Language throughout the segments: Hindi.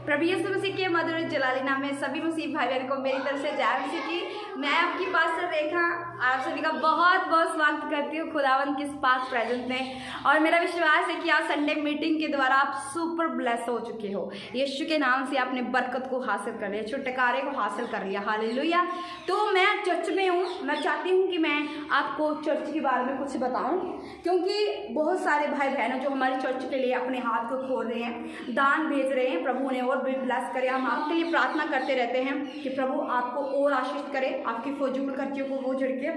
प्रभु यीशु मसीह के मधुर जलाली नाम में सभी मसीह भाई बहन को मेरी तरफ से जय मसीह की। मैं आपकी पास्टर रेखा आप सभी का बहुत बहुत स्वागत करती हूँ खुदावंत की इस पाक प्रेजेंस में। और मेरा विश्वास है कि आज संडे मीटिंग के द्वारा आप सुपर ब्लेस हो चुके हो। यीशु के नाम से आपने बरकत को हासिल कर लिया, छुटकारे को हासिल कर लिया। हालेलुया। तो मैं चर्च में हूँ, मैं चाहती हूँ कि मैं आपको चर्च के बारे में कुछ बताऊँ, क्योंकि बहुत सारे भाई बहन जो हमारे चर्च के लिए अपने हाथ को खोल रहे हैं, दान भेज रहे हैं। प्रभु ने और भी ब्लेस करे। हम आपके लिए प्रार्थना करते रहते हैं कि प्रभु आपको और आशीष करे, आपकी फजूल खर्चियों को वो झड़के,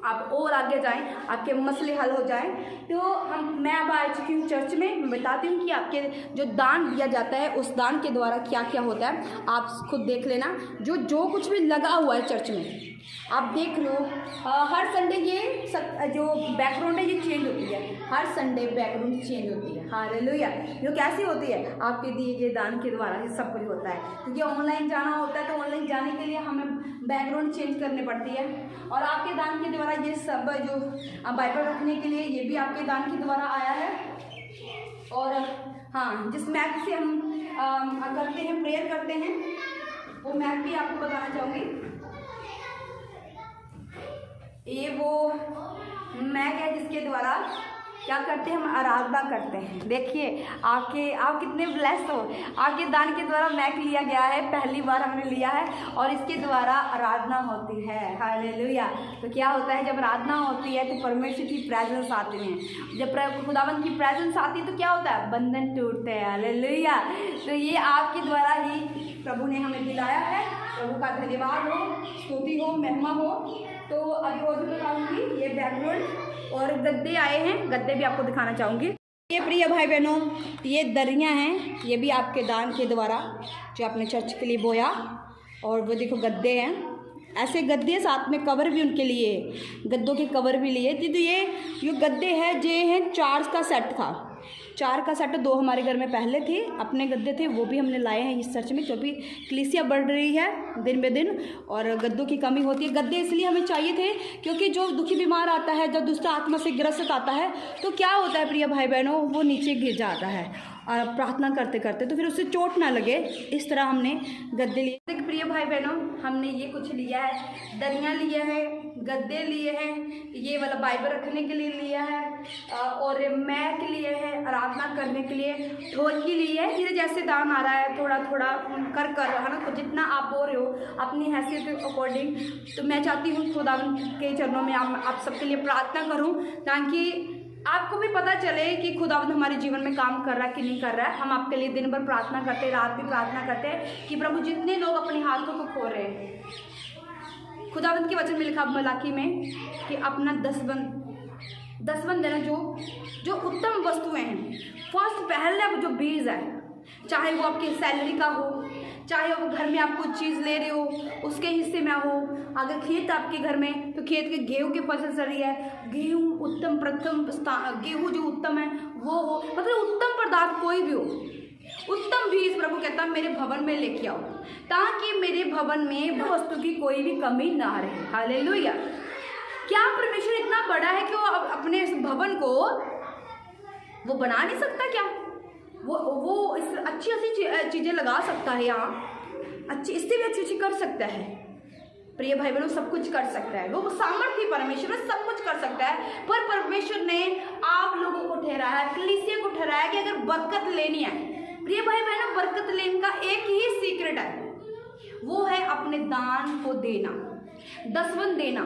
आप और आगे जाएं, आपके मसले हल हो जाएं। तो मैं अब आ चुकी हूँ चर्च में। मैं बताती हूँ कि आपके जो दान दिया जाता है उस दान के द्वारा क्या क्या होता है, आप खुद देख लेना। जो कुछ भी लगा हुआ है चर्च में आप देख लो। हर संडे ये जो बैकग्राउंड है ये चेंज होती है, हर संडे बैकग्राउंड चेंज होती है। हालेलुया। जो कैसी होती है, आपके दिए गए दान के द्वारा ये सब कुछ होता है। क्योंकि ऑनलाइन जाना होता है तो ऑनलाइन जाने के लिए हमें बैकग्राउंड चेंज करनी पड़ती है। और आपके दान के द्वारा ये सब जो बाइबल रखने के लिए ये भी आपके दान के द्वारा आया है। और हाँ, जिस मैप से हम करते हैं, प्रेयर करते हैं, वो मैप भी आपको बताना चाहूँगी। ये वो मैग है जिसके द्वारा क्या करते हैं, हम आराधना करते हैं। देखिए आप कितने ब्लेस हो, आपके दान के द्वारा मैग लिया गया है, पहली बार हमने लिया है और इसके द्वारा आराधना होती है। हालेलुया। तो क्या होता है, जब आराधना होती है तो परमेश्वर की प्रेजेंस आती है। जब खुदावंत की प्रेजेंस आती है तो क्या होता है, बंधन टूटते हैं। हालेलुया। तो ये आपके द्वारा ही प्रभु ने हमें दिलाया है। प्रभु का धन्यवाद हो, स्तुति हो, महिमा हो। तो अभी और भी बताऊंगी। ये बैकग्राउंड और गद्दे आए हैं, गद्दे भी आपको दिखाना चाहूँगी। ये प्रिय भाई बहनों, ये दरियाँ हैं, ये भी आपके दान के द्वारा जो आपने चर्च के लिए बोया। और वो देखो गद्दे हैं, ऐसे गद्दे, साथ में कवर भी उनके लिए, गद्दों के कवर भी लिए। तो ये गद्दे हैं, ये हैं 4 का सेट था, 4 का सेट। 2 हमारे घर में पहले थे, अपने गद्दे थे, वो भी हमने लाए हैं इस चर्च में, क्योंकि कलीसिया बढ़ रही है दिन ब दिन और गद्दों की कमी होती है। गद्दे इसलिए हमें चाहिए थे क्योंकि जो दुखी बीमार आता है, जब दुष्ट आत्मा से ग्रसित आता है तो क्या होता है प्रिय भाई बहनों, वो नीचे गिर जाता है और प्रार्थना करते करते, तो फिर उससे चोट ना लगे, इस तरह हमने गद्दे लिए। देखिए प्रिय भाई बहनों, हमने ये कुछ लिया है, दरियाँ लिए हैं, गद्दे लिए हैं, ये वाला बाइबल रखने के लिए लिया है, और मैट लिए है आराधना करने के लिए, ढोलकी ली है। ये जैसे दान आ रहा है थोड़ा थोड़ा कर है ना, तो जितना आप बोल रहे हो अपनी हैसियत के अकॉर्डिंग। तो मैं चाहती हूँ खुदावंत के चरणों में आप सबके लिए प्रार्थना करूँ, ताकि आपको भी पता चले कि खुदावंत हमारे जीवन में काम कर रहा है कि नहीं कर रहा है। हम आपके लिए दिन भर प्रार्थना करते हैं, रात भी प्रार्थना करते हैं कि प्रभु जितने लोग अपने हाथों को खो रहे हैं, खुदावंत के वचन में लिखा मलाकी में कि अपना दसवन देना, जो उत्तम वस्तुएं हैं, फर्स्ट पहले जो बीज है, चाहे वो आपकी सैलरी का हो, चाहे वो घर में आप कुछ चीज़ ले रहे हो उसके हिस्से में हो, अगर खेत आपके घर में तो खेत के गेहूं की फसल चल रही है, गेहूं उत्तम प्रथम गेहूं जो उत्तम है वो हो, मतलब उत्तम पदार्थ कोई भी हो, उत्तम बीज प्रभु कहता है मेरे भवन में लेके आओ, ताकि मेरे भवन में वस्तु की कोई भी कमी ना रहे। हालेलुया। क्या परमेश्वर इतना बड़ा है कि वो अपने इस भवन को वो बना नहीं सकता क्या? वो इस अच्छी चीज़ें लगा सकता है, यहाँ अच्छी, इससे भी अच्छी कर सकता है। प्रिय भाई बहनों, सब कुछ कर सकता है, वो सामर्थ्य परमेश्वर सब कुछ कर सकता है। पर परमेश्वर ने आप लोगों को ठहराया है, कलीसिया को ठहराया कि अगर बरकत लेनी है, प्रिय भाई बहनों, बरकत लेने का एक ही सीक्रेट है, वो है अपने दान को देना, दसवन देना,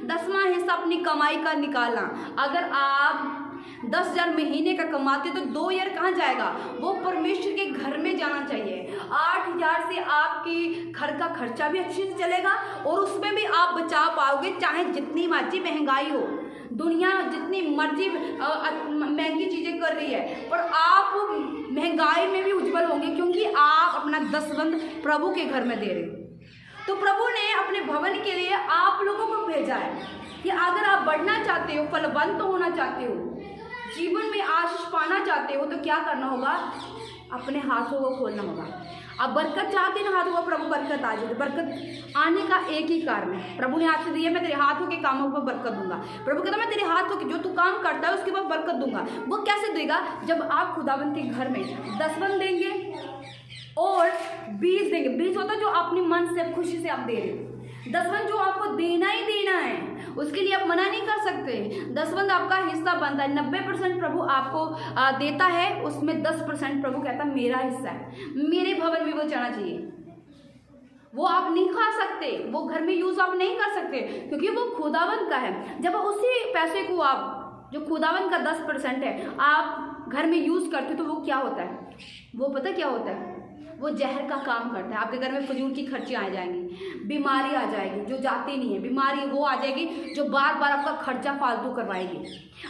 10वां हिस्सा अपनी कमाई का निकालना। अगर आप 10,000 महीने का कमाते तो 2 ईयर कहाँ जाएगा, वो परमेश्वर के घर में जाना चाहिए। 8,000 से आपकी घर का खर्चा भी अच्छे से चलेगा और उसमें भी आप बचा पाओगे। चाहे जितनी मर्जी महंगाई हो, दुनिया जितनी मर्जी महंगी चीज़ें कर रही है, पर आप महंगाई में भी उज्जवल होंगे, क्योंकि आप अपना दसवंध प्रभु के घर में दे रहे हो। तो प्रभु ने अपने भवन के लिए आप लोगों को भेजा है कि अगर आप बढ़ना चाहते हो, फलवंत होना चाहते हो, जीवन में आशीष पाना चाहते हो, तो क्या करना होगा, अपने हाथों को खोलना होगा। अब बरकत चाहते ना हाथों को, प्रभु बरकत आ जाए। बरकत आने का एक ही कारण है, प्रभु ने आपसे दिया, मैं तेरे हाथों के कामों पर बरकत दूंगा। प्रभु कहता मैं तेरे हाथों के जो तू काम करता है उसके बाद बरकत दूंगा। वो कैसे देगा, जब आप खुदावंत के घर में 10 देंगे और 20 देंगे। 20 होता है जो अपने मन से खुशी से आप दे रहे हो। 10 जो आपको देना ही देना है, उसके लिए आप मना नहीं कर सकते। 10 आपका हिस्सा बनता है। 90% प्रभु आपको देता है, उसमें 10% प्रभु कहता है मेरा हिस्सा है, मेरे भवन में वो जाना चाहिए। वो आप नहीं खा सकते, वो घर में यूज आप नहीं कर सकते, क्योंकि वो खुदावन का है। जब उसी पैसे को आप, जो खुदावन का 10% है, आप घर में यूज करते तो वो क्या होता है, वो पता क्या होता है, वो जहर का काम करता है। आपके घर में फजूल की खर्ची आ जाएंगी, बीमारी आ जाएगी जो जाती नहीं है, बीमारी वो आ जाएगी जो बार बार आपका खर्चा फालतू करवाएगी।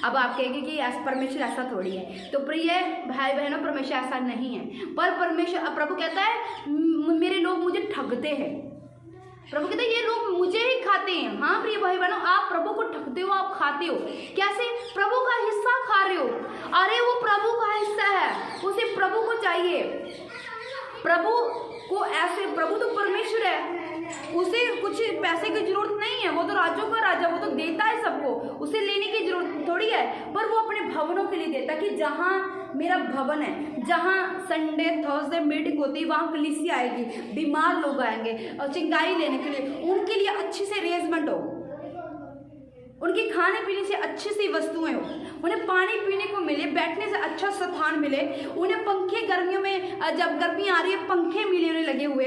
अब आप कहेंगे कि परमेश्वर ऐसा थोड़ी है। तो प्रिय भाई बहनों, परमेश्वर ऐसा नहीं है, पर परमेश्वर, प्रभु कहता है मेरे लोग मुझे ठगते हैं। प्रभु कहते हैं ये लोग मुझे ही खाते हैं। हाँ प्रिय भाई बहनों, आप प्रभु को ठगते हो, आप खाते हो। कैसे? प्रभु का हिस्सा खा रहे हो। अरे वो प्रभु का हिस्सा है, उसे प्रभु को चाहिए। प्रभु को ऐसे, प्रभु तो परमेश्वर है, उसे कुछ पैसे की जरूरत नहीं है, वो तो राजों का राजा, वो तो देता है सबको, उसे लेने की जरूरत थोड़ी है। पर वो अपने भवनों के लिए देता कि जहाँ मेरा भवन है, जहाँ संडे थर्सडे मीटिंग होती है, वहाँ कलीसिया आएगी, बीमार लोग आएंगे और चिंगारी लेने के लिए, उनके लिए अच्छी से अरेंजमेंट हो, उनके खाने पीने से अच्छी सी वस्तुएं हो, उन्हें पानी पीने को मिले, बैठने से अच्छा स्थान मिले, उन्हें पंखे, गर्मियों में जब गर्मी आ रही है पंखे मिले उन्हें लगे हुए,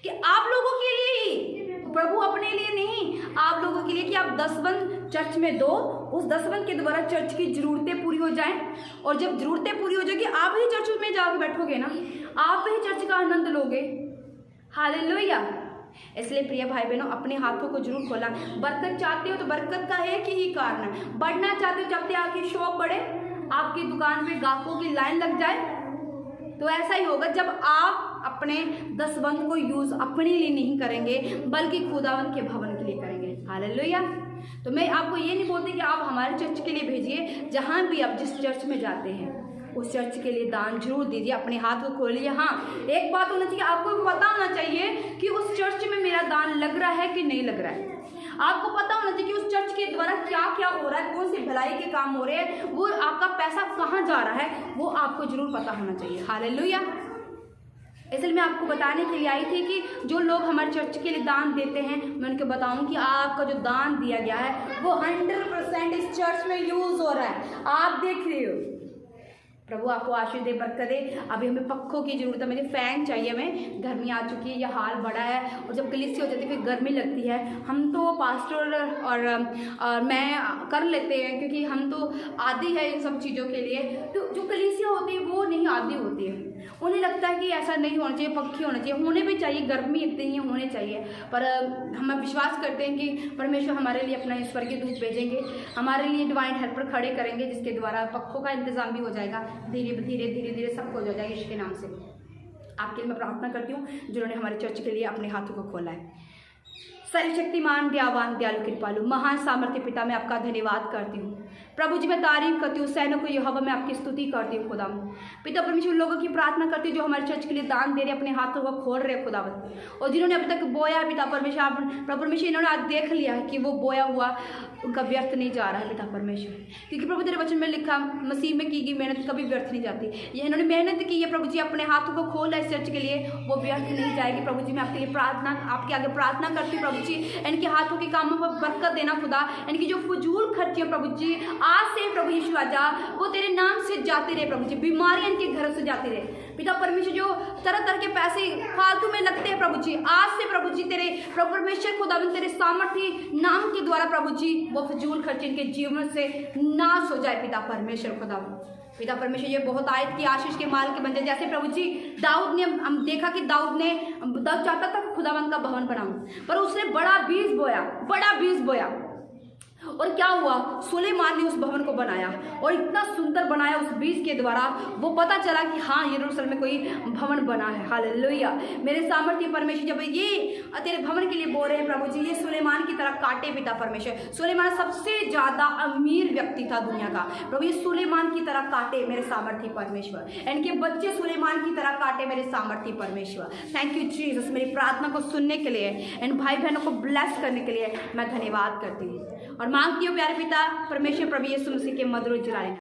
कि आप लोगों के लिए ही, प्रभु अपने लिए नहीं, आप लोगों के लिए, कि आप 10 चर्च में दो, उस 10 के द्वारा चर्च की जरूरतें पूरी हो जाएं। और जब जरूरतें पूरी हो जाएगी, आप ही चर्च में जाकर बैठोगे ना, आप ही चर्च का आनंद लोगे। हालेलुया। इसलिए प्रिय भाई बहनों, अपने हाथों को जरूर खोला। बरकत चाहते हो तो बरकत का एक ही कारण है, बढ़ना चाहते हो, चाहते आपकी शॉप बढ़े, आपकी दुकान पे ग्राहकों की लाइन लग जाए, तो ऐसा ही होगा जब आप अपने 10 को यूज अपने लिए नहीं करेंगे, बल्कि खुदावन के भवन के लिए करेंगे। हालेलुया। तो मैं आपको ये नहीं बोलती कि आप हमारे चर्च के लिए भेजिए, जहाँ भी आप जिस चर्च में जाते हैं उस चर्च के लिए दान जरूर दीजिए, अपने हाथ को खोलिए। हाँ, एक बात होना चाहिए, आपको पता होना चाहिए कि उस चर्च में मेरा दान लग रहा है कि नहीं लग रहा है। आपको पता होना चाहिए कि उस चर्च के द्वारा क्या क्या हो रहा है, कौन सी भलाई के काम हो रहे हैं, वो आपका पैसा कहाँ जा रहा है, वो आपको जरूर पता होना चाहिए। हालेलुया। इसलिए मैं आपको बताने के लिए आई थी कि जो लोग हमारे चर्च के लिए दान देते हैं, मैं उनको बताऊं कि आपका जो दान दिया गया है वो 100% इस चर्च में यूज हो रहा है। आप देख रहे हो। प्रभु आपको आशीष दे, बरकत दे। अभी हमें पक्खों की जरूरत है, मुझे फैन चाहिए, हमें गर्मी आ चुकी है, यह हाल बड़ा है, और जब कलीसिया हो जाती है फिर गर्मी लगती है। हम तो पास्टर और मैं कर लेते हैं, क्योंकि हम तो आदी है इन सब चीज़ों के लिए। तो जो कलीसिया होती है वो नहीं आदी होती है, उन्हें लगता है कि ऐसा नहीं होना चाहिए, पक्षी होना चाहिए, होने भी चाहिए, गर्मी इतनी ही होने चाहिए। पर हम विश्वास करते हैं कि परमेश्वर हमारे लिए अपना स्वर्गीय दूत भेजेंगे, हमारे लिए डिवाइन हेल्पर खड़े करेंगे, जिसके द्वारा पक्षों का इंतजाम भी हो जाएगा। धीरे धीरे धीरे धीरे सब कुछ हो जाएगा। इसके नाम से आपके लिए मैं प्रार्थना करती हूँ जिन्होंने हमारे चर्च के लिए अपने हाथों को खोला है। सर्वशक्तिमान, दयावान, दयालु, कृपालु, महान सामर्थ्य पिता, मैं आपका धन्यवाद करती हूँ। प्रभु जी मैं तारीफ करती हूँ, सैनों को यहोवा मैं आपकी स्तुति करती हूँ। खुदा पिता परमेश्वर, लोगों की प्रार्थना करती हूँ जो हमारे चर्च के लिए दान दे रहे, अपने हाथों को खोल रहे खुदावत, और जिन्होंने अभी तक बोया है पिता परमेश्वर, प्रभु परमेश्वर इन्होंने आज देख लिया है कि वो बोया हुआ उनका व्यर्थ नहीं जा रहा है पिता परमेश्वर, क्योंकि प्रभु तेरे वचन में लिखा मसीह में की गई मेहनत कभी व्यर्थ नहीं जाती। ये इन्होंने मेहनत की है प्रभु जी, अपने हाथों को खोला इस चर्च के लिए, वो व्यर्थ नहीं जाएगी। प्रभु जी मैं आपके लिए प्रार्थना, आपके आगे प्रार्थना करती हूँ प्रभु जी, इनके हाथों के कामों पर बरकत देना खुदा, इनकी जो फजूल खर्ची है प्रभु जी, आज से प्रभु यीशु आजा वो तेरे नाम से जाते रहे प्रभु जी, बीमारियां इनके घर से जाती रहे पिता परमेश्वर। जो तरह तरह के पैसे फालतू में लगते हैं प्रभु जी, आज से प्रभु जी तेरे प्रभु परमेश्वर खुदावंद तेरे सामर्थ्य नाम के द्वारा प्रभु जी वो फजूल खर्चे इनके जीवन से नाश हो जाए पिता परमेश्वर खुदावंद। पिता परमेश्वर ये बहुत आयत की आशीष के माल के बन जाए, जैसे प्रभु जी दाऊद ने, हम देखा कि दाऊद चाहता था खुदावंद का भवन बनाऊं, पर उसने बड़ा बीज बोया और क्या हुआ, सुलेमान ने उस भवन को बनाया और इतना सुंदर बनाया उस बीज के द्वारा, वो पता चला कि हाँ यरूशलेम में कोई भवन बना है। हालेलुया। मेरे सामर्थ्य परमेश्वर जब ये तेरे भवन के लिए बोल रहे हैं प्रभु जी, ये सुलेमान की तरह काटे पिता परमेश्वर। सुलेमान सबसे ज्यादा अमीर व्यक्ति था दुनिया का प्रभु, ये सुलेमान की तरह काटे मेरे सामर्थ्य परमेश्वर, इनके बच्चे सुलेमान की तरह काटे मेरे सामर्थ्य परमेश्वर। थैंक यू जीसस, मेरी प्रार्थना को सुनने के लिए, इन भाई बहनों को ब्लेस करने के लिए मैं धन्यवाद करती हूँ और मांगती हूँ प्यारे पिता परमेश्वर प्रभु यीशु मसीह के मधुर जलाने